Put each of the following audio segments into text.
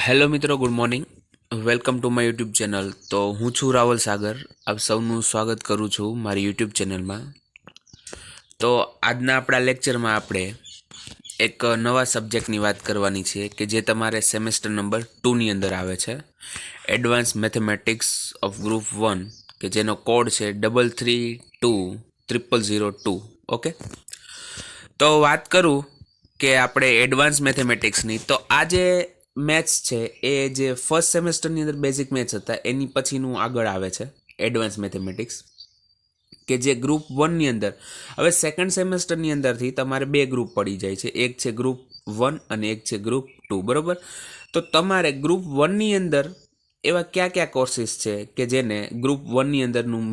Hello મિત્રો, good morning. Welcome to my YouTube channel. તો હું છું રાવલ સાગર. આપ સૌનું સ્વાગત કરું છું મારી યુટ્યુબ ચેનલમાં. તો આજના આપણા લેક્ચરમાં આપણે એક નવા સબ્જેક્ટની વાત કરવાની છે કે જે તમારે સેમેસ્ટર નંબર 2ની અંદર આવે છે, એડવાન્સ મેથેમેટિક્સ ઓફ ગ્રુપ 1, કે જેનો કોડ છે 332002. ઓકે, તો વાત કરું કે આપણે એડવાન્સ મેથેમેટિક્સની, તો આજે મેથ્સ છે એ જે ફર્સ્ટ સેમેસ્ટરની અંદર બેઝિક મેથ્સ હતા એની પછીનું આગળ આવે છે એડવાન્સ મેથેમેટિક્સ, કે જે ગ્રુપ 1ની અંદર હવે સેકન્ડ સેમેસ્ટરની અંદરથી તમારે બે ગ્રુપ પડી જાય છે, એક છે ગ્રુપ 1 અને એક છે ગ્રુપ 2. બરાબર, તો તમારે ગ્રુપ 1ની અંદર એવા કયા કોર્સિસ છે કે જેને ગ્રુપ 1ની અંદરનું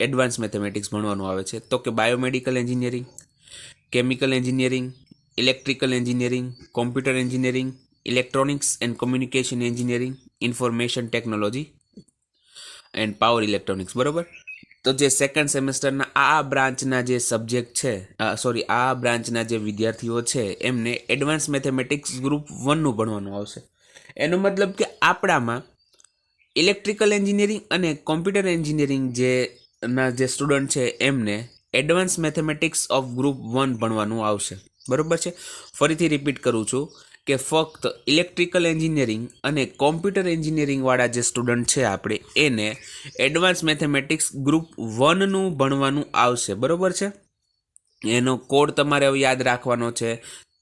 એડવાન્સ મેથેમેટિક્સ ભણવાનું આવે છે? તો કે biomedical engineering, chemical engineering, electrical engineering, computer engineering, electronics and communication engineering, information technology end power electronics. બરાબર, તો જે સેકન્ડ સેમેસ્ટરના આ બ્રાન્ચના જે સબ્જેક્ટ છે, આ બ્રાન્ચના જે વિદ્યાર્થીઓ છે એમને એડવાન્સ મેથેમેટિક્સ ગ્રુપ 1નું ભણવાનું આવશે. એનો મતલબ કે આપણામાં ઇલેક્ટ્રિકલ એન્જિનિયરિંગ અને કોમ્પ્યુટર એન્જિનિયરિંગ જે સ્ટુડન્ટ છે એમને એડવાન્સ મેથેમેટિક્સ ઓફ ગ્રુપ 1 ભણવાનું આવશે. બરાબર છે, ફરીથી રિપીટ કરું છું કે ફક્ત ઇલેક્ટ્રિકલ એન્જિનિયરિંગ અને કોમ્પ્યુટર એન્જિનિયરિંગવાળા જે સ્ટુડન્ટ છે આપણે એને એડવાન્સ મેથેમેટિક્સ ગ્રુપ 1નું ભણવાનું આવશે. બરાબર છે, એનો કોડ તમારે હવે યાદ રાખવાનો છે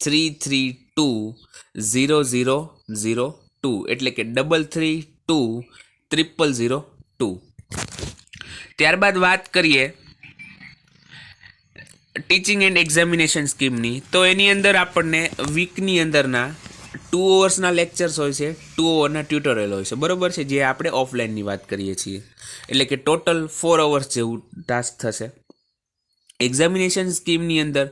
33200002, એટલે કે 33200002. ત્યારબાદ વાત કરીએ ટીચિંગ એન્ડ એક્ઝામિનેશન સ્કીમની, તો એની અંદર આપણને વીકની અંદરના 2 અવર્સના લેક્ચર્સ હોય છે, 2 અવરના ટ્યુટોરિયલ હોય છે. બરાબર છે, જે આપણે ઓફલાઈનની વાત કરીએ છીએ, એટલે કે ટોટલ 4 અવર્સ જેવું ટાસ્ક થશે. એક્ઝામિનેશન સ્કીમની અંદર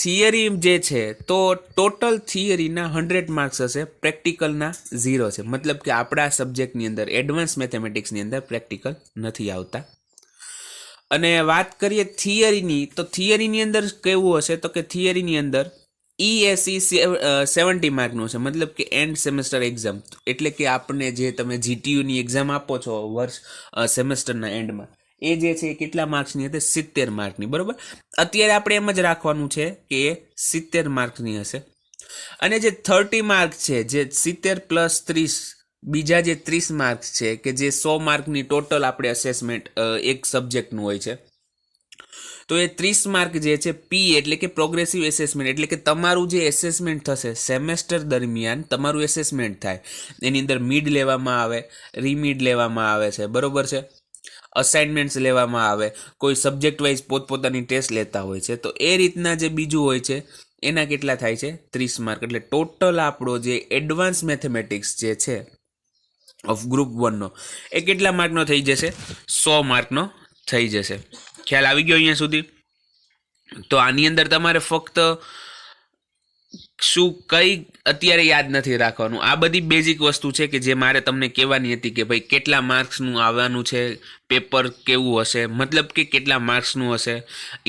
થિયરી જે છે તો ટોટલ થિયરીના 100 માર્ક્સ હશે, પ્રેક્ટિકલના 0 છે. મતલબ કે આપણા સબ્જેક્ટની અંદર એડવાન્સ મેથેમેટિક્સની અંદર પ્રેક્ટિકલ નથી આવતા. અને વાત કરીએ થિયરીની, તો થિયરીની અંદર કેવું હશે? તો કે થિયરીની અંદર ESE 70 માર્કનું છે, મતલબ કે એન્ડ સેમેસ્ટર એક્ઝામ, એટલે કે આપણને જે તમે GTUની એક્ઝામ આપો છો વર્ષ સેમેસ્ટરના એન્ડમાં, એ જે છે એ કેટલા માર્ક્સની હશે? 70 માર્કની. બરાબર, અત્યારે આપણે એમ જ રાખવાનું છે કે એ 70 માર્ક્સની હશે. અને જે 30 માર્ક છે, જે 70 પ્લસ 30, બીજા જે 30 માર્ક્સ છે કે જે 100 માર્કની ટોટલ આપણે અસેસમેન્ટ એક સબ્જેક્ટનું હોય છે, તો એ 30 માર્ક જે છે P એટલે કે પ્રોગ્રેસિવ એસેસમેન્ટ, એટલે કે તમારું જે એસેસમેન્ટ થશે સેમેસ્ટર દરમિયાન, તમારું એસેસમેન્ટ થાય, એની અંદર મિડ લેવામાં આવે, રીમિડ લેવામાં આવે છે. બરોબર છે, અસાઇનમેન્ટ્સ લેવામાં આવે, કોઈ સબ્જેક્ટ વાઇઝ પોતપોતાની ટેસ્ટ લેતા હોય છે, તો એ રીતના જે બીજું હોય છે એના કેટલા થાય છે? 30 માર્ક. એટલે ટોટલ આપણો જે એડવાન્સ મેથેમેટિક્સ જે છે ઓફ ગ્રુપ 1નો એ કેટલા માર્કનો થઈ જશે? 100 માર્કનો થઈ જશે. ખ્યાલ આવી ગયો અહીંયા સુધી? તો આની અંદર તમારે ફક્ત શું કઈ અત્યારે યાદ નથી રાખવાનું, આ બધી બેઝિક વસ્તુ છે કે જે મારે તમને કહેવાની હતી કે ભાઈ કેટલા માર્ક્સનું આવવાનું છે, પેપર કેવું હશે, મતલબ કે કેટલા માર્ક્સનું હશે,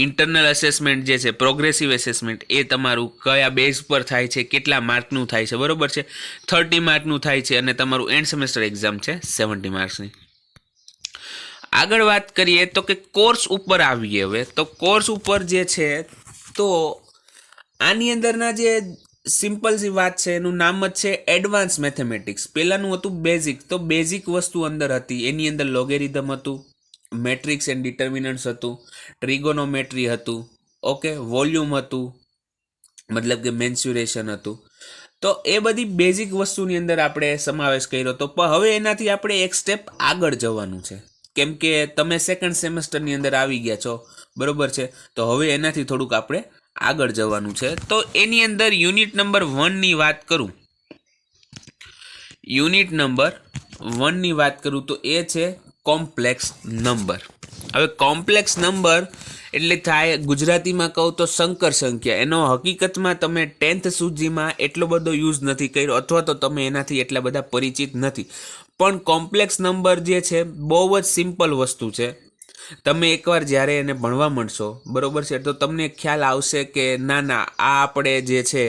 ઇન્ટરનલ અસેસમેન્ટ જે છે પ્રોગ્રેસિવ એસેસમેન્ટ એ તમારું કયા બેઝ પર થાય છે, કેટલા માર્કનું થાય છે. બરોબર છે, 30 માર્કનું થાય છે, અને તમારું એન્ડ સેમેસ્ટર એક્ઝામ છે 70 માર્ક્સની. આગળ વાત કરીએ તો કે કોર્સ ઉપર આવીએ. હવે તો કોર્સ ઉપર જે છે, તો આની અંદરના જે સિમ્પલ સી વાત છે એનું નામ જ છે એડવાન્સ મેથેમેટિક્સ. પહેલાંનું હતું બેઝિક, તો બેઝિક વસ્તુ અંદર હતી, એની અંદર લોગેરિધમ હતું, મેટ્રિક્સ એન્ડ ડિટર્મિનન્ટ્સ હતું, ટ્રિગોનોમેટ્રી હતું, ઓકે, વોલ્યુમ હતું, મતલબ કે મેન્સ્યુરેશન હતું. તો એ બધી બેઝિક વસ્તુની અંદર આપણે સમાવેશ કર્યો હતો. પણ હવે એનાથી આપણે એક સ્ટેપ આગળ જવાનું છે, કેમ કે તમે સેકન્ડ સેમેસ્ટરની અંદર આવી ગયા છો. બરોબર છે, તો હવે એનાથી થોડુંક આપણે આગળ જવાનું છે. તો એની અંદર યુનિટ નંબર 1ની વાત કરું, યુનિટ નંબર 1ની વાત કરું તો એ છે કોમ્પ્લેક્સ નંબર. હવે કોમ્પ્લેક્સ નંબર એટલે થાય, ગુજરાતીમાં કહું તો સંકર સંખ્યા. એનો હકીકતમાં તમે 10th સુધીમાં એટલો બધો યુઝ નથી કર્યો, અથવા તો તમે એનાથી એટલા બધા પરિચિત નથી. પણ કોમ્પ્લેક્સ નંબર જે છે બહુ જ સિમ્પલ વસ્તુ છે. તમે એકવાર જ્યારે એને ભણવા મળશો, બરોબર છે, તો તમને ખ્યાલ આવશે કે ના આ આપણે જે છે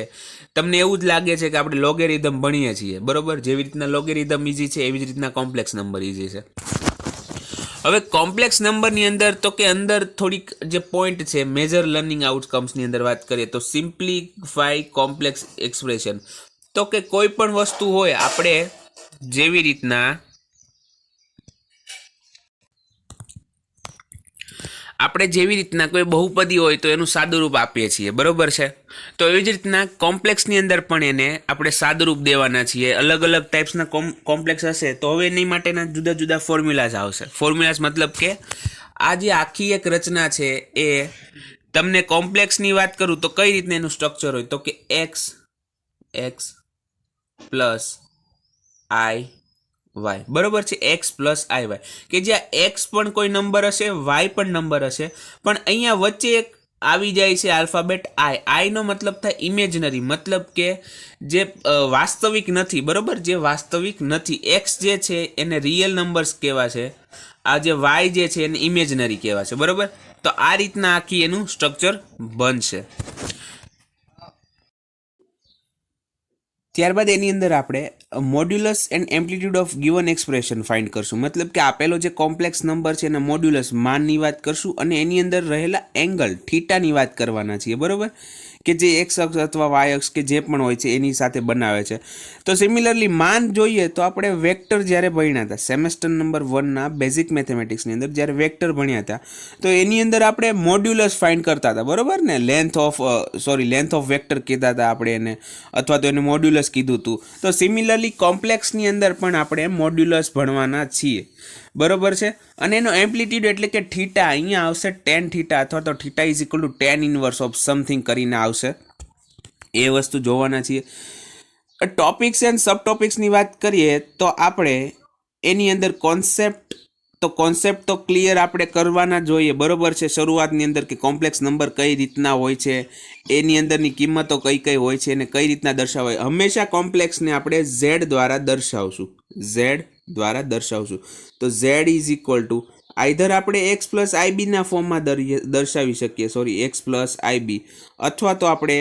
તમને એવું જ લાગે છે કે આપણે લોગેરિધમ ભણીએ છીએ, બરોબર? જેવી રીતના લોગેરિધમ ઇઝી છે એવી જ રીતના કોમ્પ્લેક્સ નંબર ઇઝી છે. હવે કોમ્પ્લેક્સ નંબરની અંદર તો કે અંદર થોડીક જે પોઈન્ટ છે મેજર લર્નિંગ આઉટકમ્સની અંદર વાત કરીએ તો સિમ્પ્લિફાઈ કોમ્પ્લેક્સ એક્સપ્રેશન. તો કે કોઈ પણ વસ્તુ હોય આપણે જેવી રીતના કોઈ બહુપદી હોય તો એનું સાદુરૂપ આપીએ છીએ, બરોબર છે? તો એવી જ રીતના કોમ્પ્લેક્સની અંદર પણ એને આપણે સાદુરૂપ દેવાના છીએ. અલગ અલગ ટાઈપ્સના કોમ્પ્લેક્સ હશે તો હવે એની માટેના જુદા જુદા ફોર્મ્યુલાઝ આવશે. ફોર્મ્યુલાઝ મતલબ કે આ જે આખી એક રચના છે એ તમને કોમ્પ્લેક્સની વાત કરું તો કઈ રીતના એનું સ્ટ્રક્ચર હોય તો કે એક્સ પ્લસ આઈ વાય, બરોબર છે? એક્સ પ્લસ આઈ વાય, કે જ્યાં એક્સ પણ કોઈ નંબર હશે, વાય પણ નંબર હશે, પણ અહીંયા વચ્ચે એક આવી જાય છે આલ્ફાબેટ આઈ. આઈનો મતલબ થાય ઇમેજનરી, મતલબ કે જે વાસ્તવિક નથી, બરોબર? જે વાસ્તવિક નથી. એક્સ જે છે એને રિયલ નંબર્સ કહેવા છે, આ જે વાય જે છે એને ઇમેજનરી કહેવા છે, બરોબર? તો આ રીતના આખી એનું સ્ટ્રક્ચર બનશે. ત્યારબાદ એની અંદર આપણે modulus and amplitude of given expression find કરશું. મતલબ કે આપેલો જે કોમ્પ્લેક્સ નંબર છે એના મોડ્યુલસ માનની વાત કરશું અને એની અંદર રહેલા એંગલ થીટાની વાત કરવાના છીએ, બરોબર? કે જે એક્સ અક્ષ અથવા વાય અક્ષ કે જે પણ હોય છે એની સાથે બનાવે છે. તો સિમિલરલી માન જોઈએ તો આપણે વેક્ટર જ્યારે ભણ્યા હતા સેમેસ્ટર નંબર 1ના બેઝિક મેથેમેટિક્સની અંદર જ્યારે વેક્ટર ભણ્યા હતા તો એની અંદર આપણે મોડ્યુલસ ફાઇન્ડ કરતા હતા, બરોબર ને? લેન્થ ઓફ વેક્ટર કહેતા હતા આપણે એને, અથવા તો એને મોડ્યુલસ કીધું હતું. તો સિમિલરલી કોમ્પ્લેક્સની અંદર પણ આપણે મોડ્યુલસ ભણવાના છીએ, બરોબર છે? અને એનો એમ્પ્લિટ્યુડ એટલે કે થીટા અહીંયા આવશે ટેન થીટા અથવા તો theta is equal to tan inverse of something કરીને આવશે. એ વસ્તુ જોવાના છીએ. ટોપિક્સ એન્ડ સબ ટોપિક્સની વાત કરીએ તો આપણે એની અંદર કોન્સેપ્ટ તો ક્લિયર આપણે કરવાના જોઈએ, બરોબર છે? શરૂઆતની અંદર કે કોમ્પ્લેક્સ નંબર કઈ રીતના હોય છે, એની અંદરની કિંમતો કઈ કઈ હોય છે અને કઈ રીતના દર્શાવાય. હંમેશા કોમ્પ્લેક્સને આપણે ઝેડ દ્વારા દર્શાવશું. તો Z is equal to either આપણે એક્સ પ્લસ આઈબીના ફોર્મમાં દર્શાવી શકીએ, એક્સ પ્લસ આઈબી, અથવા તો આપણે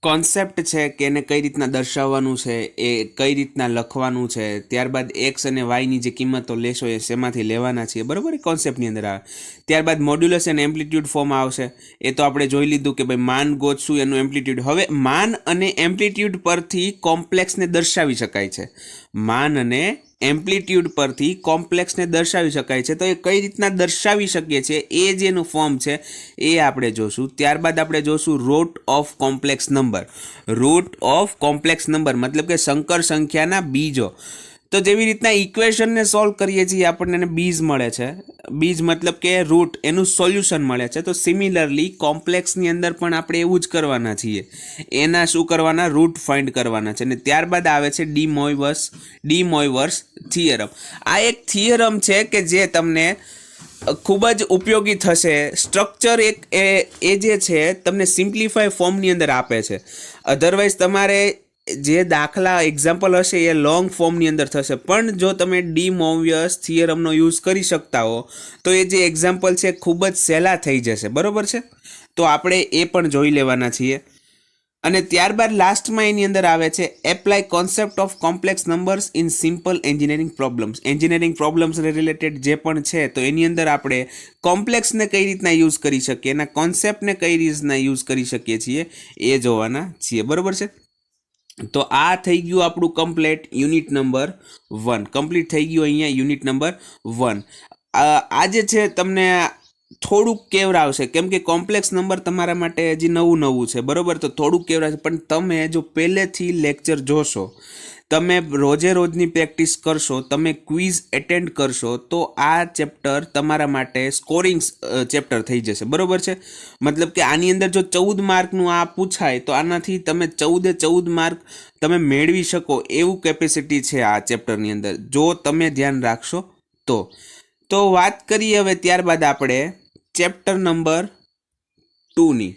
કોન્સેપ્ટ છે કે એને કઈ રીતના દર્શાવવાનું છે, એ કઈ રીતના લખવાનું છે, ત્યારબાદ એક્સ અને વાયની જે કિંમતો લેશો એ શેમાંથી લેવાના છીએ, બરાબર? એ કોન્સેપ્ટની અંદર આવે. ત્યારબાદ મોડ્યુલસ અને એમ્પ્લિટ્યુડ ફોર્મ આવશે. એ તો આપણે જોઈ લીધું કે ભાઈ માન ગોતશું એનું એમ્પ્લિટ્યુડ. હવે માન અને એમ્પ્લિટ્યુડ પરથી કોમ્પ્લેક્સને દર્શાવી શકાય છે. તો એ કઈ રીતના દર્શાવી શકીએ છીએ એ જેનું ફોર્મ છે એ આપણે જોશું. ત્યારબાદ આપણે જોશું રૂટ ઓફ કોમ્પ્લેક્સ નંબર મતલબ કે સંકર સંખ્યાના બીજો. તો જેવી રીતના ઇક્વેશનને સોલ્વ કરીએ છીએ આપણને બીજ મળે છે, બીજ મતલબ કે રૂટ, એનું સોલ્યુશન મળે છે. તો સિમિલરલી કોમ્પ્લેક્સની અંદર પણ આપણે એવું જ કરવાના છીએ. એના શું કરવાના? રૂટ ફાઇન્ડ કરવાના છે. અને ત્યારબાદ આવે છે ડી મોઇવર્સ થિયરમ. આ એક થિયરમ છે કે જે તમને ખૂબ જ ઉપયોગી થશે. સ્ટ્રક્ચર એ જે છે તમને સિમ્પ્લિફાય ફોર્મની અંદર આપે છે. અધરવાઇઝ તમારે જે દાખલા એક્ઝામ્પલ હશે એ લોંગ ફોર્મની અંદર થશે. પણ જો તમે ડી મોઇવર્સ થિયરમનો યુઝ કરી શકતા હો તો એ જે એક્ઝામ્પલ છે ખૂબ જ સહેલા થઈ જશે, બરોબર છે? તો આપણે એ પણ જોઈ લેવાના છીએ. અને ત્યારબાદ લાસ્ટમાં એની અંદર આવે છે apply concept of complex numbers in simple engineering problems related જે પણ છે તો એની અંદર આપણે કોમ્પ્લેક્સને કઈ રીતના યુઝ કરી શકીએ, એના કોન્સેપ્ટને કઈ રીતના યુઝ કરી શકીએ છીએ એ જોવાના છીએ, બરોબર છે? તો આ થઈ ગયું આપણું કમ્પ્લીટ યુનિટ નંબર 1. કમ્પ્લીટ થઈ ગયું અહીંયા યુનિટ નંબર 1. આ જે છે તમને થોડુંક કેવરાવશે કેમ કે કોમ્પ્લેક્સ નંબર તમારા માટે હજી નવું છે, બરોબર? તો થોડુંક કેવરાવશે, પણ તમે જો પહેલેથી લેક્ચર જોશો, તમે રોજની પ્રેક્ટિસ કરશો, તમે ક્વિઝ એટેન્ડ કરશો તો આ ચેપ્ટર તમારા માટે સ્કોરિંગ ચેપ્ટર થઈ જશે, બરોબર છે? મતલબ કે આની અંદર જો 14 માર્કનું આ પૂછાય તો આનાથી તમે 14 માર્ક તમે મેળવી શકો એવું કેપેસિટી છે આ ચેપ્ટરની અંદર, જો તમે ધ્યાન રાખશો તો વાત કરીએ હવે ત્યારબાદ આપણે ચેપ્ટર નંબર 2ની.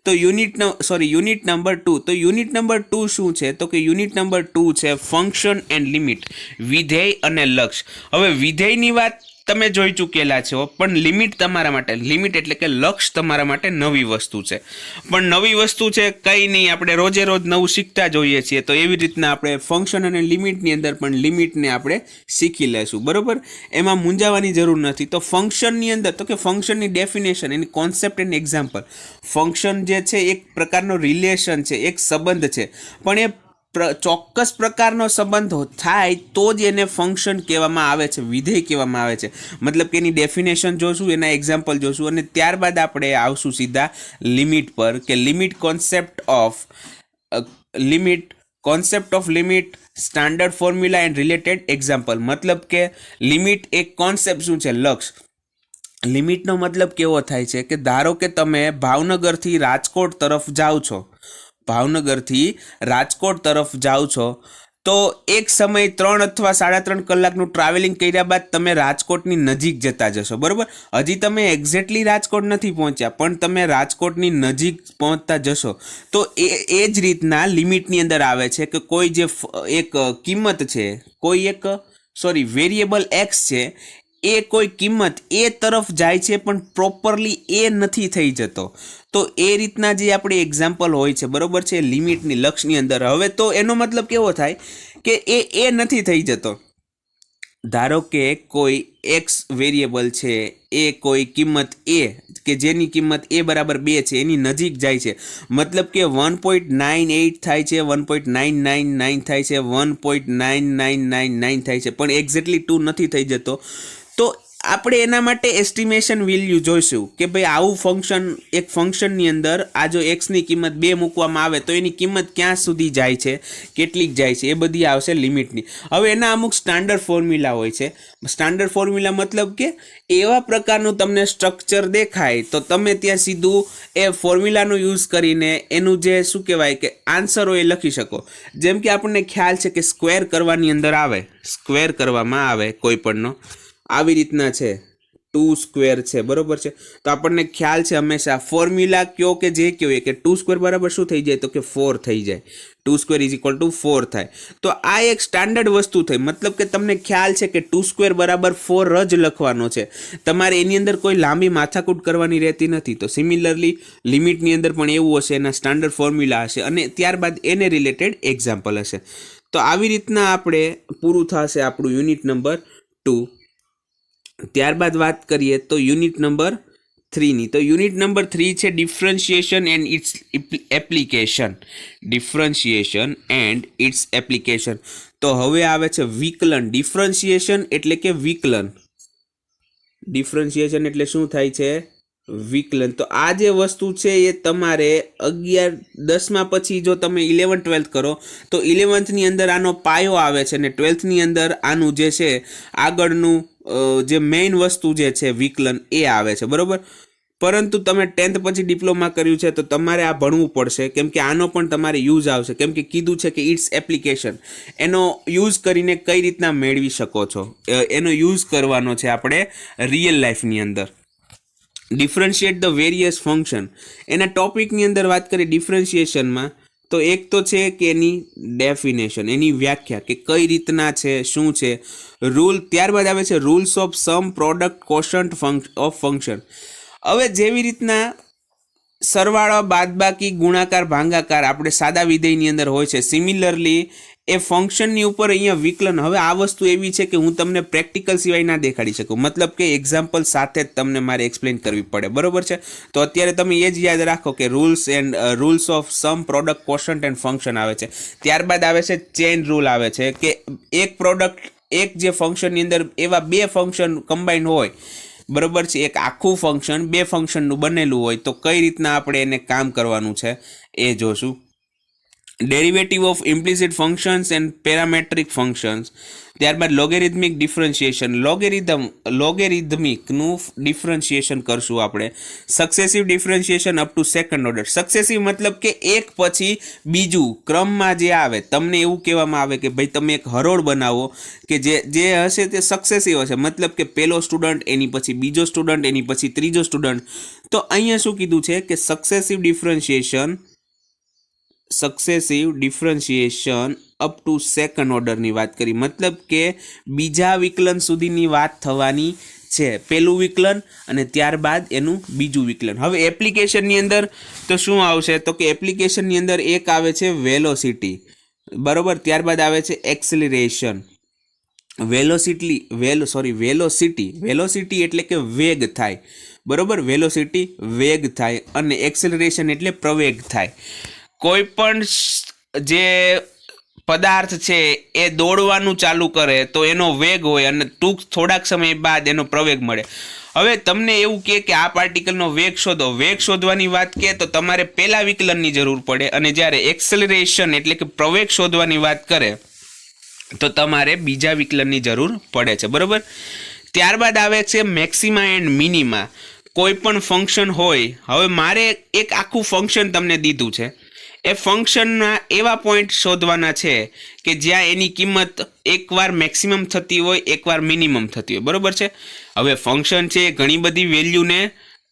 તો યુનિટ નંબર 2. તો યુનિટ નંબર 2 શું છે? તો કે યુનિટ નંબર 2 છે ફંક્શન એન્ડ લિમિટ, વિધેય અને લક્ષ. હવે વિધેયની વાત તમે જોઈ ચૂકેલા છો, પણ લિમિટ તમારા માટે, લિમિટ એટલે કે લક્ષ તમારા માટે નવી વસ્તુ છે. પણ નવી વસ્તુ છે કંઈ નહીં, આપણે રોજે રોજ નવું શીખતા જોઈએ છીએ. તો એવી રીતના આપણે ફંક્શન અને લિમિટની અંદર પણ લિમિટને આપણે શીખી લેશું, બરાબર. એમાં મૂંઝાવાની જરૂર નથી. તો ફંક્શનની અંદર તો કે ફંક્શનની definition, any concept and example. Function જે છે એક પ્રકારનો રિલેશન છે, એક સંબંધ છે, પણ એ ચોક્કસ પ્રકારનો સંબંધ થાય તો જ એને ફંક્શન કહેવામાં આવે છે, વિધેય કહેવામાં આવે છે. મતલબ કે એની ડેફિનેશન જોશું, એના એક્ઝામ્પલ જોશું, અને ત્યારબાદ આપણે આવશું સીધા લિમિટ પર, કે limit concept of limit, standard formula and related example. મતલબ કે લિમિટ એક કોન્સેપ્ટ શું છે, લક્ષ. લિમિટનો મતલબ કેવો થાય છે કે ધારો કે તમે ભાવનગરથી રાજકોટ તરફ જાઓ છો, ભાવનગરથી રાજકોટ તરફ જાઓ છો, તો એક સમય 3 અથવા 3.5 કલાકનું ટ્રાવેલિંગ કર્યા બાદ તમે રાજકોટની નજીક જતા જશો, બરાબર. હજી તમે એક્ઝેક્ટલી રાજકોટ નથી પહોંચ્યા, પણ તમે રાજકોટની નજીક પહોંચતા જશો. તો એ જ રીતના લિમિટની અંદર આવે છે કે કોઈ જે એક કિંમત છે, કોઈ એક વેરિયેબલ એક્સ છે, એ કોઈ કિંમત એ તરફ જાય છે પણ પ્રોપરલી એ નથી થઈ જતો. તો એ રીતના જે આપણે એક્ઝામ્પલ હોય છે, બરાબર છે, લિમિટની લક્ષની અંદર. હવે તો એનો મતલબ કેવો થાય કે એ નથી થઈ જતો. ધારો કે કોઈ એક્સ વેરિયેબલ છે, એ કોઈ કિંમત એ કે જેની કિંમત એ બરાબર 2 છે એની નજીક જાય છે. મતલબ કે 1.98 થાય છે, 1.999 થાય છે, 1.9999 થાય છે, પણ એક્ઝેક્ટલી 2 નથી થઈ જતો. તો આપણે એના માટે એસ્ટિમેશન વેલ્યુ જોઈશું કે ભાઈ આવું ફંક્શન, એક ફંક્શનની અંદર આ જો એક્સની કિંમત 2 મૂકવામાં આવે તો એની કિંમત ક્યાં સુધી જાય છે, કેટલીક જાય છે, એ બધી આવશે લિમિટની. હવે એના અમુક સ્ટાન્ડર્ડ ફોર્મ્યુલા હોય છે. સ્ટાન્ડર્ડ ફોર્મ્યુલા મતલબ કે એવા પ્રકારનું તમને સ્ટ્રક્ચર દેખાય તો તમે ત્યાં સીધું એ ફોર્મ્યુલાનો યુઝ કરીને એનું જે શું કહેવાય કે આન્સરો એ લખી શકો. જેમ કે આપણને ખ્યાલ છે કે સ્ક્વેર કરવાની અંદર આવે, સ્ક્વેર કરવામાં આવે કોઈ પણનો, આવી રીતના છે, 2 સ્ક્વેર છે, બરોબર છે. તો આપણને ખ્યાલ છે હંમેશા ફોર્મ્યુલા કયો કે જે કયો કે 2 સ્ક્વેર બરાબર શું થઈ જાય, તો કે 4 થઈ જાય. 2 સ્ક્વેર ઇઝ ઇક્વલ ટુ 4 થાય. તો આ એક સ્ટાન્ડર્ડ વસ્તુ થઈ. મતલબ કે તમને ખ્યાલ છે કે 2 સ્ક્વેર બરાબર 4 જ લખવાનો છે, તમારે એની અંદર કોઈ લાંબી માથાકૂટ કરવાની રહેતી નથી. તો સિમિલરલી લિમિટની અંદર પણ એવું હશે, એના સ્ટાન્ડર્ડ ફોર્મ્યુલા હશે અને ત્યારબાદ એને રિલેટેડ એક્ઝામ્પલ હશે. તો આવી રીતના આપણે પૂરું થશે આપણું યુનિટ નંબર 2. ત્યારબાદ વાત કરીએ તો યુનિટ નંબર 3ની. તો યુનિટ નંબર 3 છે differentiation and its application. Differentiation and its application. તો હવે આવે છે વિકલન. ડિફરન્શિએશન એટલે કે વિકલન. ડિફરન્શિએશન એટલે શું થાય છે, વિકલન. તો આ જે વસ્તુ છે એ તમારે 11-10 પછી જો તમે 11-12 કરો તો 11thની અંદર આનો પાયો આવે છે અને 12thની અંદર આનું જે છે આગળનું જે મેઇન વસ્તુ જે છે વિકલન એ આવે છે, બરોબર. પરંતુ તમે 10th પછી ડિપ્લોમા કર્યું છે તો તમારે આ ભણવું પડશે, કેમ કે આનો પણ તમારે યુઝ આવશે, કેમ કે કીધું છે કે ઇટ્સ એપ્લિકેશન, એનો યુઝ કરીને કઈ રીતના મેળવી શકો છો, એનો યુઝ કરવાનો છે આપણે રિયલ લાઈફની અંદર. Differentiate the various function. એના ટોપિકની અંદર વાત કરીએ ડિફરન્શિએશનમાં તો એક તો છે કે એની ડેફિનેશન, એની વ્યાખ્યા કે કઈ રીતના છે, શું છે, રૂલ. ત્યારબાદ આવે છે rules of sum, product, quotient of function. હવે જેવી રીતના સરવાળો, બાદબાકી, ગુણાકાર, ભાગાકાર આપણે સાદા વિધેયની અંદર હોય છે, સિમિલરલી એ ફંક્શનની ઉપર અહીંયા વિકલન. હવે આ વસ્તુ એવી છે કે હું તમને પ્રેક્ટિકલ સિવાય ના દેખાડી શકું, મતલબ કે એક્ઝામ્પલ સાથે જ તમને મારે એક્સપ્લેન કરવી પડે, બરોબર છે. તો અત્યારે તમે એ જ યાદ રાખો કે rules of sum, product, quotient and function આવે છે. ત્યારબાદ આવે છે ચેઇન રૂલ આવે છે કે એક પ્રોડક્ટ, એક જે ફંક્શનની અંદર એવા 2 ફંક્શન કમ્બાઈન હોય, બરોબર છે, એક આખું ફંક્શન 2 ફંક્શનનું બનેલું હોય તો કઈ રીતના આપણે એને કામ કરવાનું છે એ જોશું. Derivative of implicit functions and parametric functions. ત્યારબાદ લોગેરિધમિક ડિફરન્શિએશન, લોગેરિધમિકનું ડિફરન્શિએશન કરશું આપણે. Successive differentiation up to second order. Successive મતલબ કે એક પછી બીજું ક્રમમાં જે આવે, તમને એવું કહેવામાં આવે કે ભાઈ તમે એક હરોળ બનાવો કે જે હશે તે સક્સેસિવ હશે, મતલબ કે પહેલો સ્ટુડન્ટ, એની પછી બીજો સ્ટુડન્ટ, એની પછી ત્રીજો સ્ટુડન્ટ. તો અહીંયા શું કીધું છે કે successive differentiation up to second ઓર્ડરની વાત કરી, મતલબ કે બીજા વિકલન સુધીની વાત થવાની છે પહેલું વિકલન અને ત્યારબાદ એનું બીજું વિકલન. હવે એપ્લિકેશનની અંદર તો શું આવશે તો કે એપ્લિકેશનની અંદર એક આવે છે વેલોસિટી, બરોબર, ત્યારબાદ આવે છે એક્સેલરેશન. વેલોસિટી એટલે કે વેગ થાય, બરોબર, વેલોસિટી વેગ થાય અને એક્સેલરેશન એટલે પ્રવેગ થાય. કોઈ પણ જે પદાર્થ છે એ દોડવાનું ચાલુ કરે તો એનો વેગ હોય અને થોડાક સમય બાદ એનો પ્રવેગ મળે. હવે તમને એવું કે આ પાર્ટિકલનો વેગ શોધો, વેગ શોધવાની વાત કે તો તમારે પહેલા વિકલનની જરૂર પડે, અને જ્યારે એક્સેલરેશન એટલે કે પ્રવેગ શોધવાની વાત કરે તો તમારે બીજા વિકલનની જરૂર પડે છે, બરોબર. ત્યારબાદ આવે છે મેક્સિમા એન્ડ મિનિમા. કોઈ પણ ફંક્શન હોય, હવે મારે એક આખું ફંક્શન તમને દીધું છે, એ ફંક્શનના એવા પોઈન્ટ શોધવાના છે કે જ્યાં એની કિંમત એકવાર મેક્સિમમ થતી હોય, એકવાર મિનિમમ થતી હોય, બરોબર છે. હવે ફંક્શન છે ઘણી બધી વેલ્યુને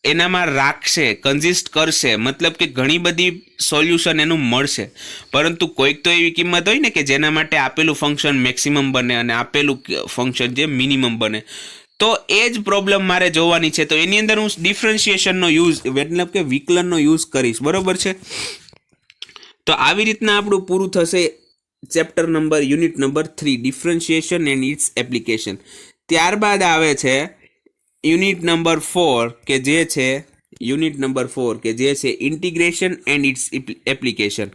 એનામાં રાખશે, કન્ઝિસ્ટ કરશે, મતલબ કે ઘણી બધી સોલ્યુશન એનું મળશે, પરંતુ કોઈક તો એવી કિંમત હોય ને કે જેના માટે આપેલું ફંક્શન મેક્સિમમ બને અને આપેલું ફંક્શન જે મિનિમમ બને. તો એ જ પ્રોબ્લેમ મારે જોવાની છે. તો એની અંદર હું ડિફરન્શિએશનનો યુઝ મતલબ કે વિકલનનો યુઝ કરીશ, બરોબર છે. તો આવી રીતના આપણું પૂરું થશે chapter number unit number 3 differentiation and its application. ત્યારબાદ આવે છે યુનિટ નંબર 4 કે જે છે ઇન્ટિગ્રેશન એન્ડ ઇટ્સ એપ્લિકેશન.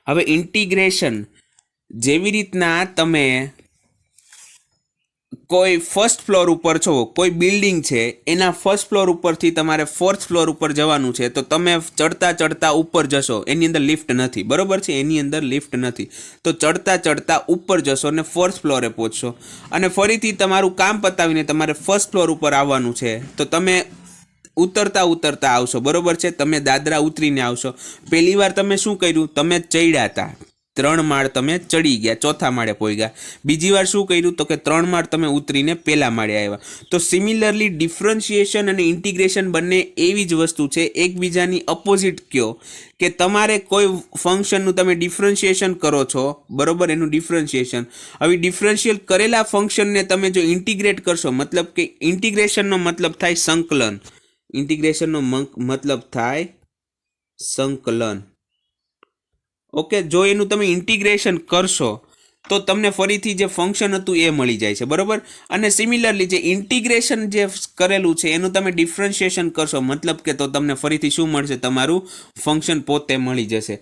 હવે ઇન્ટિગ્રેશન જેવી રીતના તમે કોઈ ફર્સ્ટ ફ્લોર ઉપર છો, કોઈ બિલ્ડિંગ છે, એના ફર્સ્ટ ફ્લોર ઉપરથી તમારે ફોર્થ ફ્લોર ઉપર જવાનું છે, તો તમે ચડતા ઉપર જશો, એની અંદર લિફ્ટ નથી, બરોબર છે, એની અંદર લિફ્ટ નથી, તો ચડતા ઉપર જશો અને ફોર્થ ફ્લોરે પહોંચશો અને ફરીથી તમારું કામ પતાવીને તમારે ફર્સ્ટ ફ્લોર ઉપર આવવાનું છે, તો તમે ઉતરતા આવશો, બરોબર છે, તમે દાદરા ઉતરીને આવશો. પહેલી વાર તમે શું કર્યું, તમે ચડ્યા હતા, 3 માળ તમે ચડી ગયા, ચોથા માળે પહોંચ્યા. બીજી વાર શું કર્યું તો કે 3 માળ તમે ઉતરીને પહેલા માળે આવ્યા. તો સિમિલરલી ડિફરન્શિએશન અને ઇન્ટિગ્રેશન બંને એવી જ વસ્તુ છે, એકબીજાની અપોઝિટ કયો કે તમારે કોઈ ફંક્શનનું તમે ડિફરન્શિએશન કરો છો, બરોબર, એનું ડિફરન્શિએશન. હવે ડિફરન્શિયલ કરેલા ફંક્શનને તમે જો ઇન્ટિગ્રેટ કરશો, મતલબ કે ઇન્ટિગ્રેશનનો મતલબ થાય સંકલન, ઇન્ટિગ્રેશનનો મતલબ થાય સંકલન. ઓકે, જો એનું તમે ઇન્ટિગ્રેશન કરશો તો તમને ફરીથી જે ફંક્શન હતું એ મળી જાય છે, બરોબર. અને સિમિલરલી જે ઇન્ટિગ્રેશન જે કરેલું છે એનું તમે ડિફરન્શિએશન કરશો, મતલબ કે તો તમને ફરીથી શું મળશે, તમારું ફંક્શન પોતે મળી જશે.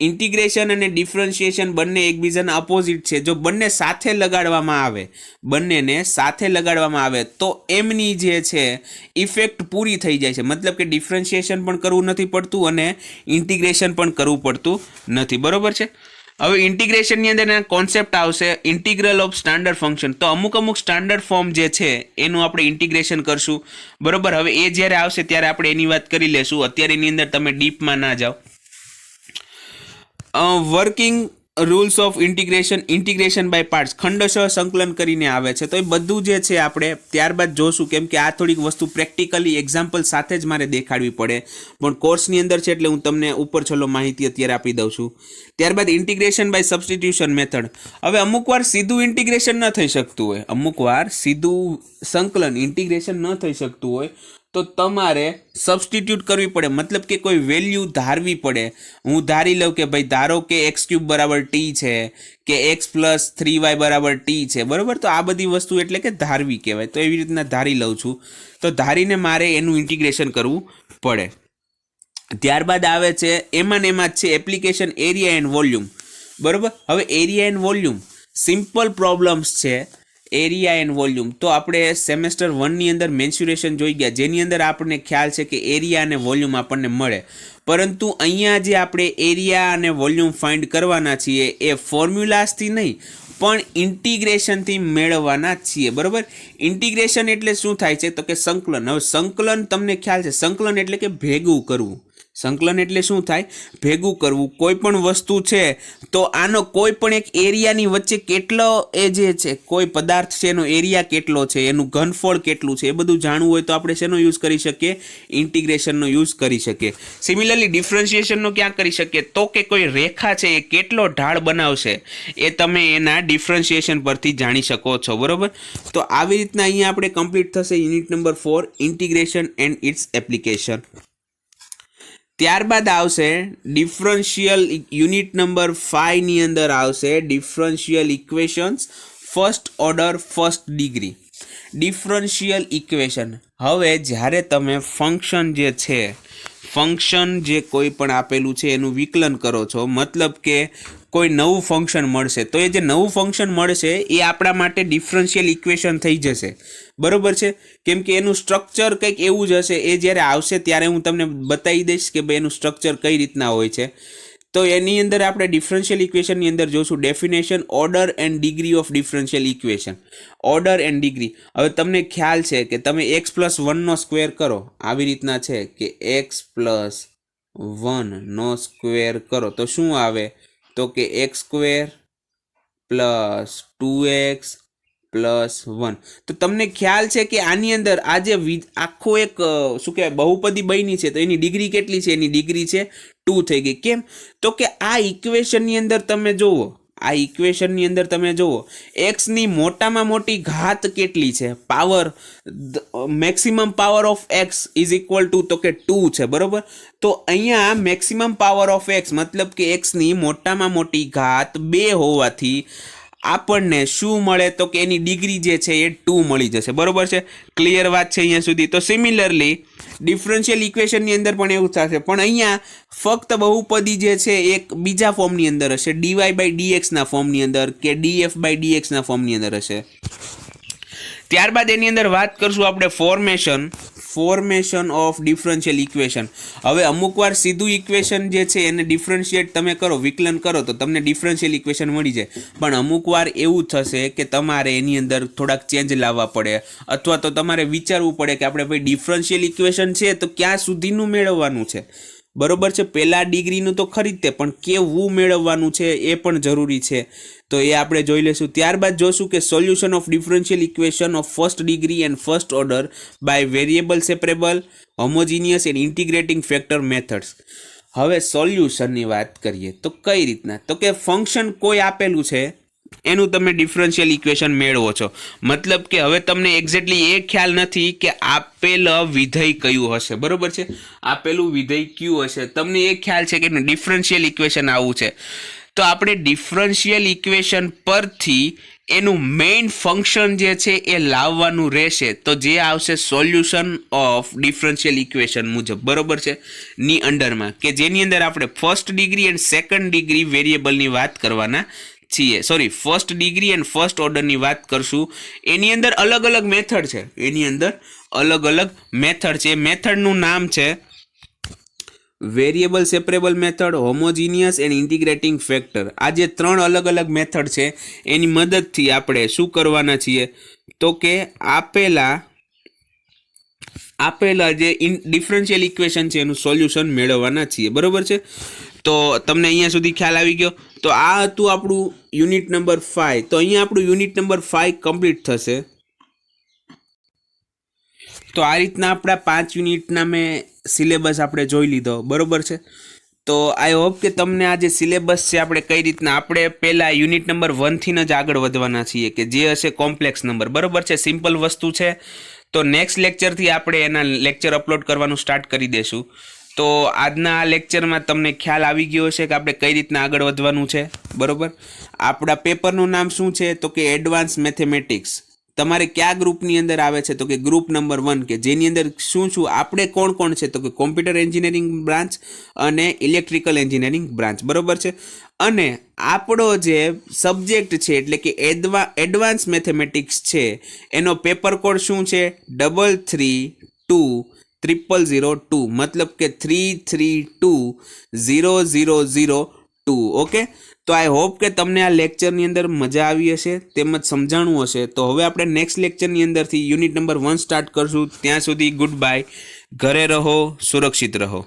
ઇન્ટિગ્રેશન અને ડિફરન્શિએશન બંને એકબીજાના અપોઝિટ છે. જો બંનેને સાથે લગાડવામાં આવે તો એમની જે છે ઇફેક્ટ પૂરી થઈ જાય છે, મતલબ કે ડિફરન્શિએશન પણ કરવું નથી પડતું અને ઇન્ટિગ્રેશન પણ કરવું પડતું નથી, બરોબર છે. હવે ઇન્ટિગ્રેશનની અંદર એના કોન્સેપ્ટ આવશે ઇન્ટિગ્રલ ઓફ સ્ટાન્ડર્ડ ફંક્શન. તો અમુક સ્ટાન્ડર્ડ ફોર્મ જે છે એનું આપણે ઇન્ટિગ્રેશન કરશું, બરોબર. હવે એ જ્યારે આવશે ત્યારે આપણે એની વાત કરી લેશું, અત્યારે એની અંદર તમે ડીપમાં ના જાઓ. Working rules of integration by parts, ખંડશઃ સંકલન કરીને આવે છે. તો એ બધું જે છે આપણે ત્યારબાદ જોશું, કેમ કે આ થોડીક વસ્તુ પ્રેક્ટિકલી એક્ઝામ્પલ સાથે જ મારે દેખાડવી પડે, પણ કોર્સની અંદર છે એટલે હું તમને ઉપર છેલ્લો માહિતી અત્યારે આપી દઉં છું. ત્યારબાદ ઇન્ટિગ્રેશન બાય સબસ્ટિટ્યુશન મેથડ. હવે અમુક વાર સીધું ઇન્ટિગ્રેશન ન થઈ શકતું હોય, અમુક વાર સીધું સંકલન ઇન્ટિગ્રેશન ન થઈ શકતું હોય તો તમારે સબસ્ટિટ્યૂટ કરવી પડે, મતલબ કે કોઈ વેલ્યુ ધારવી પડે. હું ધારી લઉં કે ભાઈ ધારો કે x³ બરાબર t છે કે x + 3y બરાબર t છે, બરાબર. તો આ બધી વસ્તુ એટલે કે ધારવી કહેવાય. તો એવી રીતના ધારી લઉં છું, તો ધારીને મારે એનું ઇન્ટિગ્રેશન કરવું પડે. ત્યારબાદ આવે છે એમાં જ છે એપ્લિકેશન એરિયા એન્ડ વોલ્યુમ, બરાબર. હવે area and volume simple problems છે. એરિયા એન્ડ વોલ્યુમ તો આપણે સેમેસ્ટર 1ની અંદર મેન્સ્યુરેશન જોઈ ગયા, જેની અંદર આપણને ખ્યાલ છે કે એરિયા અને વોલ્યુમ આપણને મળે, પરંતુ અહીંયા જે આપણે એરિયા અને વોલ્યુમ ફાઇન્ડ કરવાના છીએ એ ફોર્મ્યુલાસથી નહીં પણ ઇન્ટિગ્રેશનથી મેળવવાના છીએ, બરાબર. ઇન્ટિગ્રેશન એટલે શું થાય છે તો કે સંકલન. હવે સંકલન તમને ખ્યાલ છે, સંકલન એટલે કે ભેગું કરવું, સંકલન એટલે શું થાય? ભેગું કરવું. કોઈ પણ વસ્તુ છે તો આનો કોઈ પણ એક એરિયાની વચ્ચે કેટલો એ જે છે કોઈ પદાર્થ છે એનો એરિયા કેટલો છે, એનું ઘનફળ કેટલું છે, એ બધું જાણવું હોય તો આપણે શેનો યુઝ કરી શકીએ? ઇન્ટિગ્રેશનનો યુઝ કરી શકીએ. સિમિલરલી ડિફરન્શિએશનનો ક્યાં કરી શકીએ? તો કે કોઈ રેખા છે એ કેટલો ઢાળ બનાવશે એ તમે એના ડિફરન્શિએશન પરથી જાણી શકો છો. બરોબર. તો આવી રીતના અહીંયા આપણે કમ્પ્લીટ થશે unit number 4 integration and its application. ત્યારબાદ આવશે ડિફરન્શિયલ યુનિટ નંબર 5 ની અંદર આવશે differential equations first order first degree. Differential equation, હવે જ્યારે તમે ફંક્શન જે છે, ફંક્શન જે કોઈ પણ આપેલું છે એનું વિકલન કરો છો, મતલબ કે કોઈ નવું ફંક્શન મળશે તો એ જે નવું ફંક્શન મળશે એ આપણા માટે ડિફરન્શિયલ ઇક્વેશન થઈ જશે. બરોબર છે, કેમ કે એનું સ્ટ્રક્ચર કંઈક એવું જ હશે. એ જ્યારે આવશે ત્યારે હું તમને બતાવી દઈશ કે ભાઈ એનું સ્ટ્રક્ચર કઈ રીતના હોય છે. તો એની અંદર આપણે ડિફરન્શિયલ ઇક્વેશનની અંદર જોશું definition, order and degree of differential equation. Order and degree, હવે તમને ખ્યાલ છે કે તમે x+1 સ્ક્વેર કરો, આવી રીતના છે કે x+1 સ્ક્વેર કરો તો શું આવે? તો કે x² + 2x + 1. તો તમને ખ્યાલ છે કે આની અંદર આ જે આખો એક શું કહેવાય બહુપદી બની છે તો એની ડિગ્રી કેટલી છે? એની ડિગ્રી છે 2 થઈ ગઈ. કેમ? તો કે આ ઇક્વેશનની અંદર તમે જુઓ, આ ઇક્વેશનની અંદર તમે જુઓ એક્સની મોટામાં મોટી ઘાત કેટલી છે? Power, maximum power of x is equal to તો કે 2 છે. બરોબર. તો અહીંયા મેક્સિમમ પાવર ઓફ એક્સ મતલબ કે એક્સની મોટામાં મોટી ઘાત 2 હોવાથી આપણને શું મળે? તો કે એની ડિગ્રી જે છે એ 2 મળી જશે. બરોબર છે, ક્લિયર વાત છે અહીંયા સુધી? તો સિમિલરલી ડિફરન્શિયલ ઇક્વેશનની અંદર પણ એવું થશે, પણ અહીંયા ફક્ત બહુપદી જે છે એક બીજા ફોર્મની અંદર હશે, dy/dx ના ફોર્મની અંદર કે df/dx ના ફોર્મની અંદર હશે. ત્યારબાદ એની અંદર વાત કરશું આપણે ફોર્મેશન ઓફ ડિફરન્શિયલ ઇક્વેશન. હવે અમુક વાર સીધું ઇક્વેશન જે છે એને ડિફરન્શિએટ તમે કરો, વિકલન કરો તો તમને ડિફરન્શિયલ ઇક્વેશન મળી જાય. પણ અમુક વાર એવું થશે કે તમારે એની અંદર થોડાક ચેન્જ લાવવા પડે, અથવા તો તમારે વિચારવું પડે કે આપણે ભાઈ ડિફરન્શિયલ ઇક્વેશન છે તો ક્યાં સુધીનું મેળવવાનું છે. બરોબર છે, પહેલા ડિગ્રીનું તો ખરી જ તે, પણ કેવું મેળવવાનું છે એ પણ જરૂરી છે. તો એ આપણે જોઈ લઈશું. ત્યારબાદ જોશું કે solution of differential equation of first degree and first order by variable separable, homogeneous and integrating factor methods. હવે સોલ્યુશનની વાત કરીએ તો કઈ રીતના? તો કે ફંક્શન કોઈ આપેલું છે એનું તમે ડિફરન્શિયલ ઇક્વેશન મેળવો છો, મતલબ કે હવે તમને એક્ઝેક્ટલી એ ખ્યાલ નથી કે આપેલ વિધેય કયું હશે. બરોબર છે, આપેલું વિધેય કયું હશે તમને એ ખ્યાલ છે કે ડિફરન્શિયલ ઇક્વેશન આવું છે. તો આપણે ડિફરન્શિયલ ઇક્વેશન પરથી એનું મેઇન ફંક્શન જે છે એ લાવવાનું રહેશે. તો જે આવશે સોલ્યુશન ઓફ ડિફરન્શિયલ ઇક્વેશન મુજબ. બરોબર છે, ની અંડરમાં કે જેની અંદર આપણે first degree and second degree વેરિયેબલની વાત કરવાના છીએ. Sorry, first degree and first ઓર્ડરની વાત કરશું. એની અંદર અલગ અલગ મેથડ છે, એની અંદર અલગ અલગ મેથડ છે. મેથડનું નામ છે variable separable method, homogeneous and integrating factor. આ જે 3 અલગ અલગ મેથડ છે એની મદદથી આપણે શું કરવાના છીએ? તો કે આપેલા જે ડિફરન્શિયલ ઇક્વેશન છે એનું સોલ્યુશન મેળવવાના છીએ. બરોબર છે, તો તમને અહીંયા સુધી ખ્યાલ આવી ગયો. તો આ હતું આપણું યુનિટ નંબર 5. તો અહીંયા આપણું યુનિટ નંબર 5 કમ્પ્લીટ થશે. તો આ રીતના આપણા 5 યુનિટના મેં સિલેબસ આપણે જોઈ લીધો. બરોબર છે, તો આઈ હોપ કે તમને આ જે સિલેબસ છે આપણે કઈ રીતના, આપણે પહેલાં યુનિટ નંબર 1 થી જ આગળ વધવાના છીએ કે જે હશે કોમ્પ્લેક્સ નંબર. બરોબર છે, સિમ્પલ વસ્તુ છે. તો નેક્સ્ટ લેક્ચરથી આપણે એના લેક્ચર અપલોડ કરવાનું સ્ટાર્ટ કરી દઈશું. તો આજના આ લેક્ચરમાં તમને ખ્યાલ આવી ગયો હશે કે આપણે કઈ રીતના આગળ વધવાનું છે. બરોબર, આપણા પેપરનું નામ શું છે? તો કે એડવાન્સ મેથેમેટિક્સ. તમારે કયા ગ્રુપની અંદર આવે છે? તો કે ગ્રુપ નંબર 1, કે જેની અંદર શું આપણે કોણ કોણ છે? તો કે કોમ્પ્યુટર એન્જિનિયરિંગ બ્રાન્ચ અને ઇલેક્ટ્રિકલ એન્જિનિયરિંગ બ્રાન્ચ. બરોબર છે, અને આપણો જે સબ્જેક્ટ છે એટલે કે એડવાન્સ મેથેમેટિક્સ છે એનો પેપર કોડ શું છે? 3320002, મતલબ કે 3320002. ઓકે, તો આઈ હોપ કે તમને આ લેક્ચરની અંદર મજા આવી હશે તેમજ સમજાણું હશે. તો હવે આપણે નેક્સ્ટ લેક્ચરની અંદરથી યુનિટ નંબર 1 સ્ટાર્ટ કરશું. ત્યાં સુધી ગુડ બાય, ઘરે રહો, સુરક્ષિત રહો.